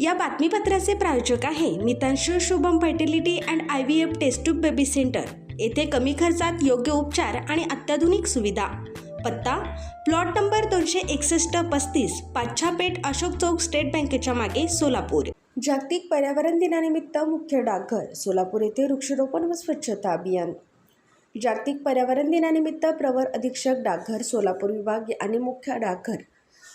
या बातमीपत्राचे प्रायोजक आहे Mitanshu Shubham fertility and IVF test tube baby centre. येथे कमी खर्चात योग्य उपचार आणि अत्याधुनिक सुविधा। पत्ता plot number 261-35 Pachhapeth Ashok Chowk state बँकेच्या मागे सोलापूर। जागतिक पर्यावरण दिनानिमित्त मुख्य डाकघर सोलापूर येथे वृक्षारोपण व स्वच्छता अभियान। जागतिक पर्यावरण दिनानिमित्त प्रवर अधीक्षक डाकघर सोलापूर विभाग आणि मुख्य डाकघर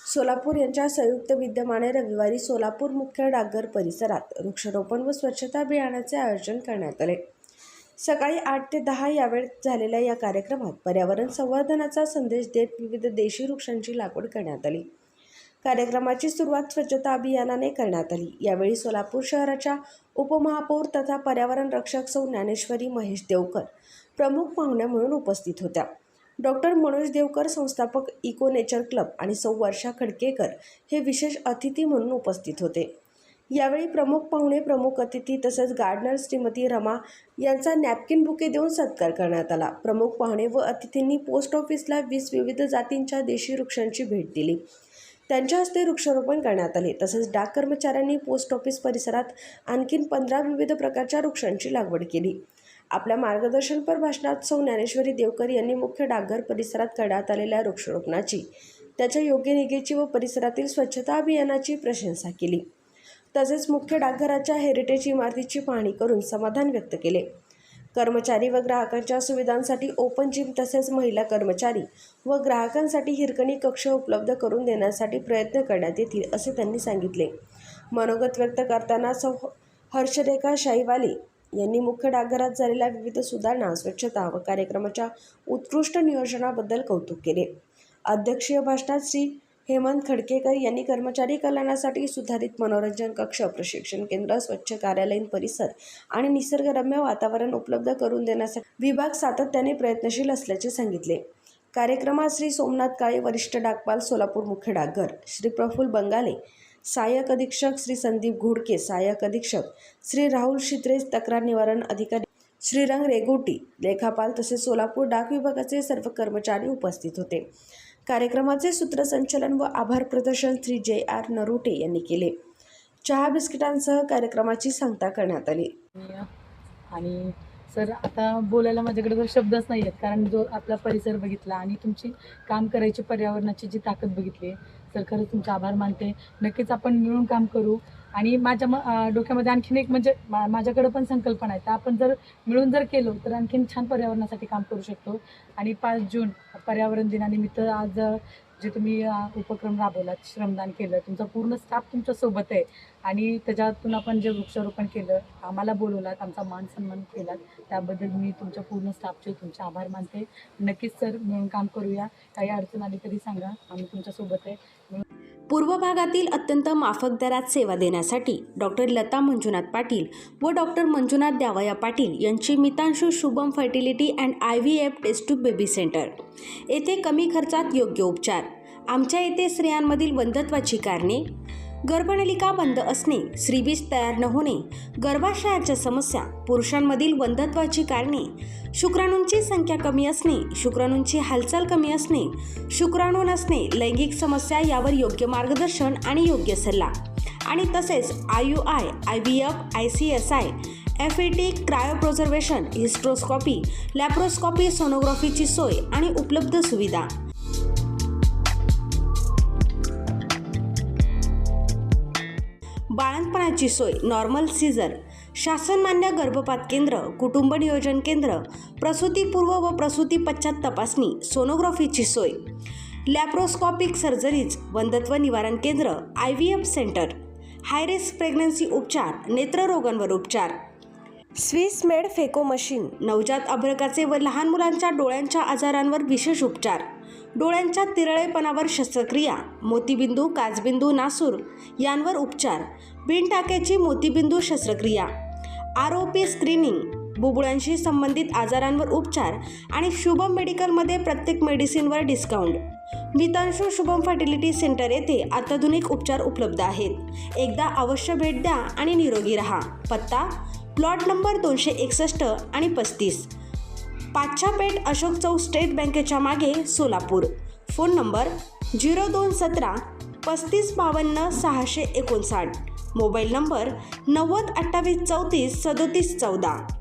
सोलापूर यांच्या संयुक्त विद्यमाने रविवारी सोलापूर मुख्य डाकघर परिसरात वृक्षारोपण व स्वच्छता अभियानाचे आयोजन करण्यात आले। सकाळी 8 ते 10 या वेळेत झालेल्या या कार्यक्रमात पर्यावरण संवर्धनाचा संदेश देत विविध देशी वृक्षांची लागवड करण्यात आली। कार्यक्रमाची सुरुवात स्वच्छता अभियानाने करण्यात आली। यावेळी सोलापूर शहराच्या उपमहापौर तथा पर्यावरण रक्षक सौ ज्ञानेश्वरी महेश देवकर प्रमुख पाहुण्या म्हणून उपस्थित होत्या। डॉक्टर मनोज देवकर संस्थापक इको नेचर क्लब आणि सौ वर्षा खडकेकर हे विशेष अतिथी म्हणून उपस्थित होते। यावेळी प्रमुख पाहुणे प्रमुख अतिथी तसेच गार्डनर श्रीमती रमा यांचा नॅपकिन बुके देऊन सत्कार करण्यात आला। प्रमुख पाहुणे व अतिथींनी पोस्ट ऑफिसला 20 विविध जातींच्या देशी वृक्षांची भेट दिली। त्यांच्या हस्ते वृक्षारोपण करण्यात आले। तसेच डाक कर्मचाऱ्यांनी पोस्ट ऑफिस परिसरात आणखी 15 विविध प्रकारच्या वृक्षांची लागवड केली। आपल्या मार्गदर्शनपर भाषणात सौ ज्ञानेश्वरी देवकर यांनी मुख्य डाकघर परिसरात करण्यात आलेल्या वृक्षारोपणाची, त्याच्या योग्य निगेची व परिसरातील स्वच्छता अभियानाची प्रशंसा केली। तसेच मुख्य डाकघराच्या हेरिटेज इमारतीची पाहणी करून समाधान व्यक्त केले। कर्मचारी व ग्राहकांच्या सुविधांसाठी ओपन जिम तसेच महिला कर्मचारी व ग्राहकांसाठी हिरकणी कक्ष उपलब्ध करून देण्यासाठी प्रयत्न करण्यात येतील असे त्यांनी सांगितले। मनोगत व्यक्त करताना सौ हर्षरेखा शाहीवाले यांनी मुख्य डाकघरात झालेल्या विविध सुधारणा, स्वच्छता व कार्यक्रमाच्या उत्कृष्ट नियोजनाबद्दल कौतुक केले। अध्यक्षीय भाषणात श्री हेमंत खडकेकर यांनी कर्मचारी कल्याणासाठी सुधारित मनोरंजन कक्ष, प्रशिक्षण केंद्र, स्वच्छ कार्यालयीन परिसर आणि निसर्गरम्य वातावरण उपलब्ध करून देण्यासाठी विभाग सातत्याने प्रयत्नशील असल्याचे सांगितले। कार्यक्रमात श्री सोमनाथ काळे वरिष्ठ डाकपाल सोलापूर मुख्य डाकघर, श्री प्रफुल्ल बंगाले सहाय्यक अधीक्षक, श्री संदीप घोडके सहाय्यक अधीक्षक, श्री राहुल शित्रे तक्रार निवारण अधिकारी, श्रीरंग रेगोटी लेखापाल तसेच सोलापूर डाक विभागाचे सर्व कर्मचारी उपस्थित होते। कार्यक्रमाचे सूत्रसंचालन व आभार प्रदर्शन श्री JR नरुटे यांनी केले। चहा बिस्किटांसह कार्यक्रमाची सांगता करण्यात आली। आणि सर, आता बोलायला माझ्याकडे तर शब्दच नाही आहेत, कारण जो आपला परिसर बघितला आणि तुमची काम करायची पर्यावरणाची जी ताकद बघितली सर, खरंच तुमचे आभार मानते। नक्कीच आपण मिळून काम करू। आणि माझ्या डोक्यामध्ये आणखीन एक म्हणजे माझ्याकडे पण संकल्पना आहे, तर आपण जर मिळून जर केलो तर आणखीन छान पर्यावरणासाठी काम करू शकतो। आणि 5 जून पर्यावरण दिनानिमित्त आज जे तुम्ही उपक्रम राबवलात, श्रमदान केलं, तुमचा पूर्ण स्टाफ तुमच्यासोबत आहे आणि त्याच्यातून आपण जे वृक्षारोपण केलं, आम्हाला बोलवलात, आमचा मान सन्मान केलात, त्याबद्दल मी तुमच्या पूर्ण स्टाफचे तुमचे आभार मानते। नक्कीच सर, मिळून काम करूया। काही अडचण आली तरी सांगा, आम्ही तुमच्यासोबत आहे। पूर्व भागातील अत्यंत माफक दरात सेवा देण्यासाठी डॉक्टर लता मंजुनाथ पाटील व डॉक्टर मंजुनाथ द्यावया पाटील यांची Mitanshu Shubham fertility and IVF test tube baby centre. येथे कमी खर्चात योग्य उपचार। आमच्या येथे स्त्रियांमधील वंध्यत्वाची कारणे, गर्भनलिका बंद असणे, श्रीबीज तयार न होणे, गर्भाशयाच्या समस्या, पुरुषांमधील वंध्यत्वाची कारणे, शुक्राणूंची संख्या कमी असणे, शुक्राणूंची हालचाल कमी असणे, शुक्राणू नसणे, लैंगिक समस्या यावर योग्य मार्गदर्शन आणि योग्य सल्ला। आणि तसेच IUI, IVF, ICSI, FET, क्रायोप्रिझर्वेशन, हिस्ट्रोस्कॉपी, लॅप्रोस्कॉपी, सोनोग्राफीची सोय आणि उपलब्ध सुविधा। बाळंतपणाची सोय, नॉर्मल सीझर, शासनमान्य गर्भपात केंद्र, कुटुंब नियोजन केंद्र, प्रसूतीपूर्व व प्रसूती पश्चात तपासणी, सोनोग्राफीची सोय, लॅप्रोस्कॉपिक सर्जरीज, वंध्यत्व निवारण केंद्र, IVF centre, high risk pregnancy उपचार, नेत्ररोगांवर उपचार, स्विस मेड फेको मशीन, नवजात अर्भकाचे व लहान मुलांच्या डोळ्यांच्या आजारांवर विशेष उपचार, डोळ्यांच्या तिरळेपणावर शस्त्रक्रिया, मोतीबिंदू, काचबिंदू, नासूर यांवर उपचार, बिनटाक्याची मोतीबिंदू शस्त्रक्रिया, ROP स्क्रीनिंग, बुबुळांशी संबंधित आजारांवर उपचार आणि शुभम मेडिकलमध्ये प्रत्येक मेडिसिनवर डिस्काउंट। मितांशू शुभम फर्टिलिटी सेंटर येथे अत्याधुनिक उपचार उपलब्ध आहेत। एकदा अवश्य भेट द्या आणि निरोगी राहा। पत्ता प्लॉट नंबर 261 आणि 35 पाच्छापेठ अशोक चौक स्टेट बँकेच्या मागे Solapur. Phone number 0217 3552 659। Mobile number 90 28 34 37 14.